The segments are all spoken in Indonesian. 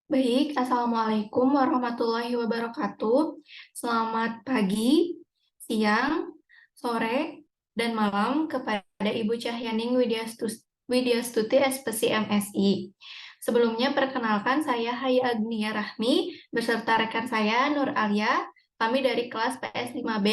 Baik, Assalamualaikum warahmatullahi wabarakatuh. Selamat pagi, siang, sore, dan malam kepada Ibu Cahyaning Widyastuti, SPC MSI. Sebelumnya, perkenalkan saya Haya Agnia Rahmi, beserta rekan saya Nur Alia. Kami dari kelas PS5B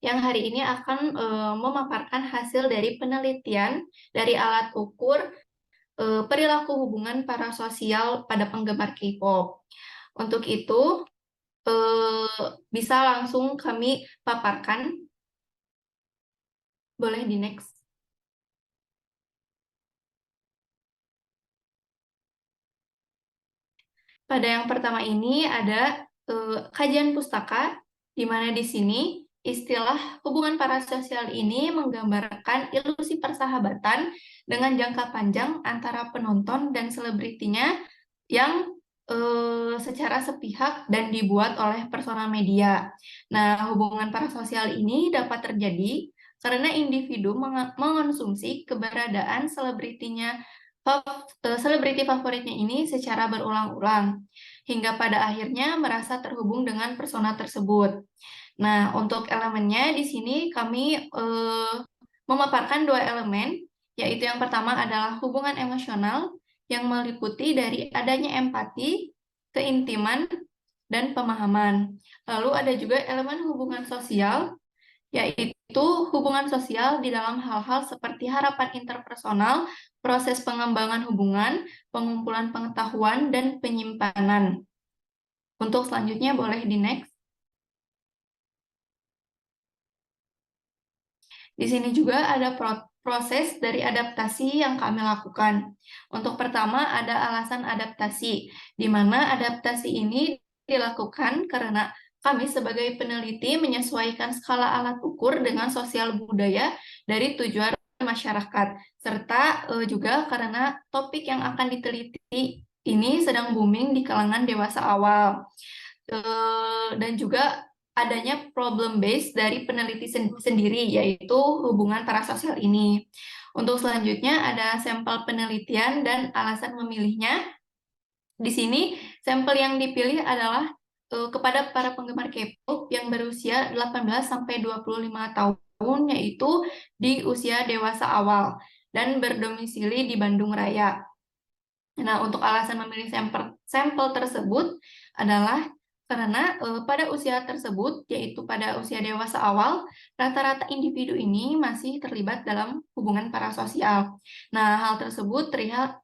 yang hari ini akan memaparkan hasil dari penelitian dari alat ukur perilaku hubungan parasosial pada penggemar K-pop. Untuk itu, bisa langsung kami paparkan. Boleh di next. Pada yang pertama ini ada kajian pustaka, di mana di sini istilah hubungan parasosial ini menggambarkan ilusi persahabatan dengan jangka panjang antara penonton dan selebritinya yang secara sepihak dan dibuat oleh personal media. Nah, hubungan parasosial ini dapat terjadi karena individu mengonsumsi keberadaan selebriti favoritnya ini secara berulang-ulang hingga pada akhirnya merasa terhubung dengan persona tersebut. Nah, untuk elemennya di sini kami memaparkan dua elemen, yaitu yang pertama adalah hubungan emosional yang meliputi dari adanya empati, keintiman, dan pemahaman. Lalu ada juga elemen hubungan sosial, yaitu hubungan sosial di dalam hal-hal seperti harapan interpersonal, proses pengembangan hubungan, pengumpulan pengetahuan, dan penyimpanan. Untuk selanjutnya boleh di next. Di sini juga ada proses dari adaptasi yang kami lakukan. Untuk pertama ada alasan adaptasi, di mana adaptasi ini dilakukan karena kami sebagai peneliti menyesuaikan skala alat ukur dengan sosial budaya dari tujuan masyarakat, serta juga karena topik yang akan diteliti ini sedang booming di kalangan dewasa awal. Dan juga adanya problem base dari peneliti sendiri, yaitu hubungan parasosial ini. Untuk selanjutnya ada sampel penelitian dan alasan memilihnya. Di sini sampel yang dipilih adalah kepada para penggemar K-pop yang berusia 18 sampai 25 tahun, yaitu di usia dewasa awal dan berdomisili di Bandung Raya. Nah, untuk alasan memilih sampel tersebut adalah karena pada usia tersebut, yaitu pada usia dewasa awal, rata-rata individu ini masih terlibat dalam hubungan parasosial. Nah, hal tersebut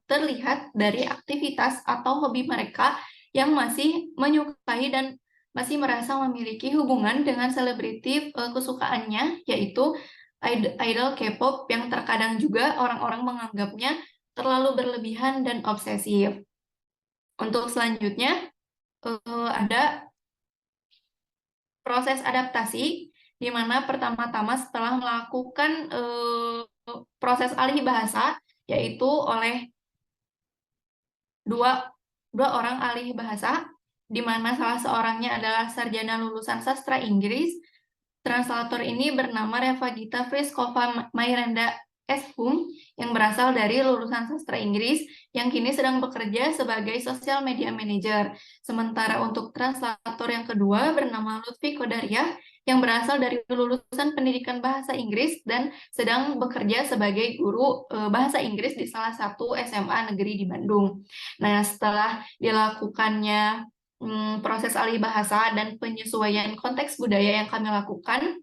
terlihat dari aktivitas atau hobi mereka yang masih menyukai dan masih merasa memiliki hubungan dengan selebriti kesukaannya, yaitu idol K-pop yang terkadang juga orang-orang menganggapnya terlalu berlebihan dan obsesif. Untuk selanjutnya, ada proses adaptasi, di mana pertama-tama setelah melakukan proses alih bahasa, yaitu oleh dua orang alih bahasa, di mana salah seorangnya adalah sarjana lulusan sastra Inggris. Translator ini bernama Revagita Friskova Mairenda S.Hum yang berasal dari lulusan sastra Inggris yang kini sedang bekerja sebagai social media manager. Sementara untuk translator yang kedua bernama Lutfi Kodariah yang berasal dari lulusan pendidikan bahasa Inggris dan sedang bekerja sebagai guru bahasa Inggris di salah satu SMA negeri di Bandung. Nah, setelah dilakukannya proses alih bahasa dan penyesuaian konteks budaya yang kami lakukan,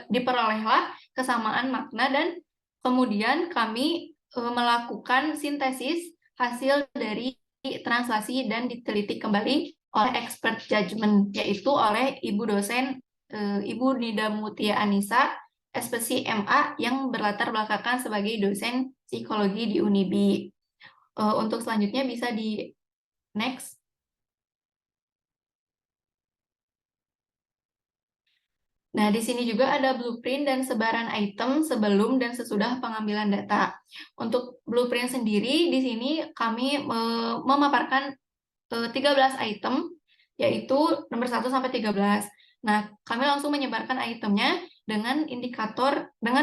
diperolehlah kesamaan makna dan kemudian kami melakukan sintesis hasil dari translasi dan diteliti kembali oleh expert judgment, yaitu oleh Ibu dosen Ibu Nida Mutia Anissa, SPC MA yang berlatar belakang sebagai dosen psikologi di Unibi. Untuk selanjutnya bisa di next. Nah, di sini juga ada blueprint dan sebaran item sebelum dan sesudah pengambilan data. Untuk blueprint sendiri, di sini kami memaparkan 13 item, yaitu nomor 1 sampai 13. Nah, kami langsung menyebarkan itemnya dengan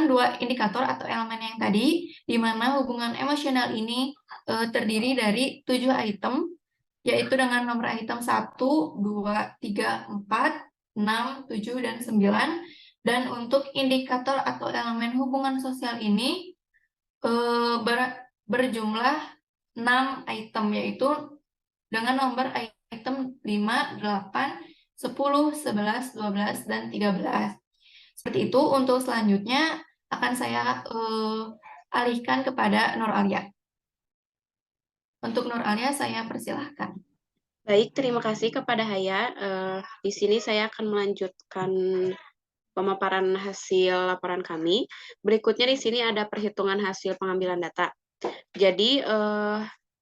dua indikator atau elemen yang tadi, di mana hubungan emosional ini terdiri dari 7 item, yaitu dengan nomor item 1, 2, 3, 4, 6, 7, dan 9. Dan untuk indikator atau elemen hubungan sosial ini berjumlah 6 item, yaitu dengan nomor item 5, 8, 10, 11, 12, dan 13. Seperti itu. Untuk selanjutnya akan saya alihkan kepada Nur Alia. Untuk Nur Alia, saya persilahkan. Baik, terima kasih kepada Haya. Di sini saya akan melanjutkan pemaparan hasil laporan kami. Berikutnya di sini ada perhitungan hasil pengambilan data. Jadi,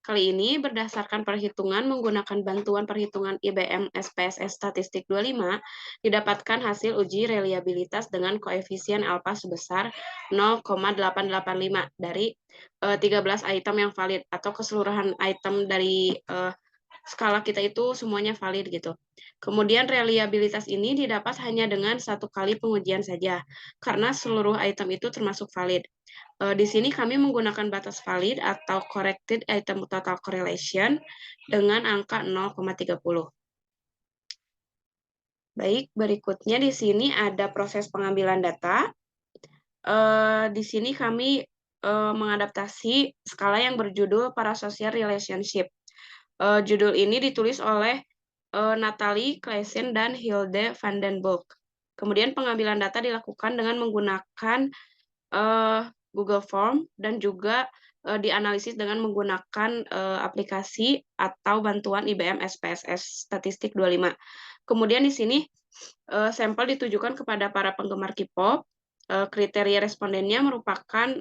kali ini berdasarkan perhitungan menggunakan bantuan perhitungan IBM SPSS Statistik 25, didapatkan hasil uji reliabilitas dengan koefisien alfa sebesar 0,885 dari 13 item yang valid, atau keseluruhan item dari skala kita itu semuanya valid gitu. Kemudian reliabilitas ini didapat hanya dengan satu kali pengujian saja, karena seluruh item itu termasuk valid. Di sini kami menggunakan batas valid atau corrected item total correlation dengan angka 0,30. Baik, berikutnya di sini ada proses pengambilan data. Di sini kami mengadaptasi skala yang berjudul Parasocial Relationship. Judul ini ditulis oleh Natalie Claesen dan Hilde van den Bulk. Kemudian pengambilan data dilakukan dengan menggunakan Google Form dan juga dianalisis dengan menggunakan aplikasi atau bantuan IBM SPSS Statistik 25. Kemudian di sini sampel ditujukan kepada para penggemar K-pop. Kriteria respondennya merupakan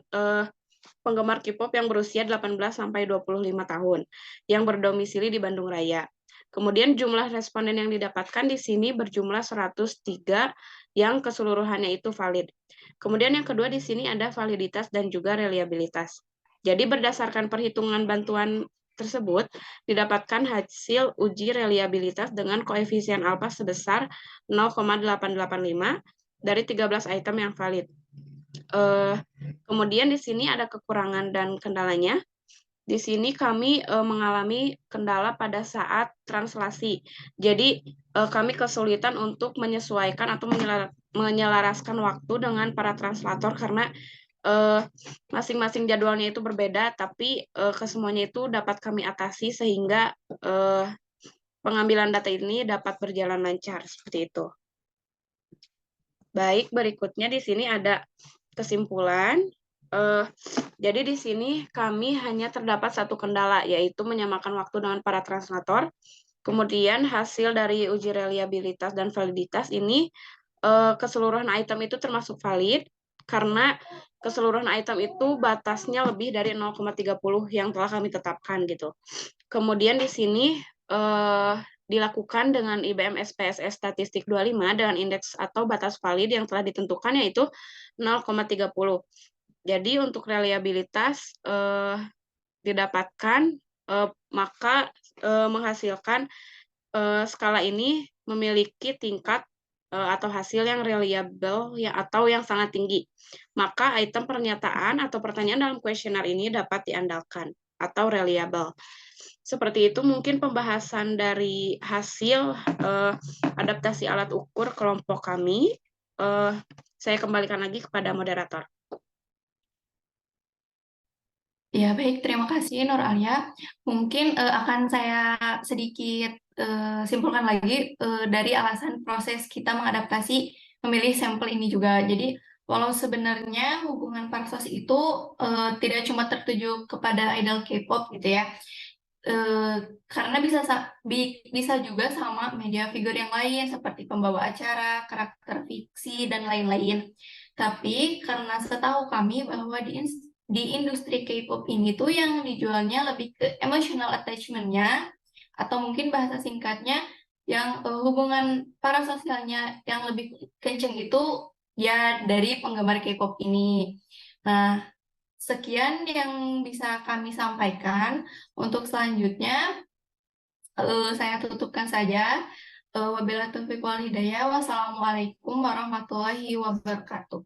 penggemar K-pop yang berusia 18 sampai 25 tahun yang berdomisili di Bandung Raya. Kemudian jumlah responden yang didapatkan di sini berjumlah 103 yang keseluruhannya itu valid. Kemudian yang kedua di sini ada validitas dan juga reliabilitas. Jadi berdasarkan perhitungan bantuan tersebut didapatkan hasil uji reliabilitas dengan koefisien alfa sebesar 0,885 dari 13 item yang valid. Kemudian di sini ada kekurangan dan kendalanya. Di sini kami mengalami kendala pada saat translasi. Jadi kami kesulitan untuk menyesuaikan atau menyelaraskan waktu dengan para translator karena masing-masing jadwalnya itu berbeda, tapi kesemuanya itu dapat kami atasi sehingga pengambilan data ini dapat berjalan lancar seperti itu. Baik, berikutnya di sini ada kesimpulan. Jadi di sini kami hanya terdapat satu kendala, yaitu menyamakan waktu dengan para translator. Kemudian hasil dari uji reliabilitas dan validitas ini keseluruhan item itu termasuk valid karena keseluruhan item itu batasnya lebih dari 0,30 yang telah kami tetapkan gitu. Kemudian di sini dilakukan dengan IBM SPSS Statistik 25 dengan indeks atau batas valid yang telah ditentukan yaitu 0,30. Jadi untuk reliabilitas didapatkan maka menghasilkan skala ini memiliki tingkat atau hasil yang reliable ya, atau yang sangat tinggi. Maka item pernyataan atau pertanyaan dalam kuesioner ini dapat diandalkan atau reliable. Seperti itu mungkin pembahasan dari hasil adaptasi alat ukur kelompok kami. Saya kembalikan lagi kepada moderator. Ya, baik. Terima kasih, Nur Alia. Mungkin akan saya sedikit simpulkan lagi dari alasan proses kita mengadaptasi memilih sampel ini juga. Jadi, walau sebenarnya hubungan parsos itu tidak cuma tertuju kepada idol K-pop gitu ya, karena bisa juga sama media figur yang lain seperti pembawa acara, karakter fiksi, dan lain-lain. Tapi karena setahu kami bahwa di industri K-pop ini tuh yang dijualnya lebih ke emotional attachment-nya, atau mungkin bahasa singkatnya yang hubungan parasosialnya yang lebih kenceng itu ya dari penggemar K-pop ini. Nah, sekian yang bisa kami sampaikan. Untuk selanjutnya, saya tutupkan saja. Wabillahi taufiq wal hidayah. Wassalamualaikum warahmatullahi wabarakatuh.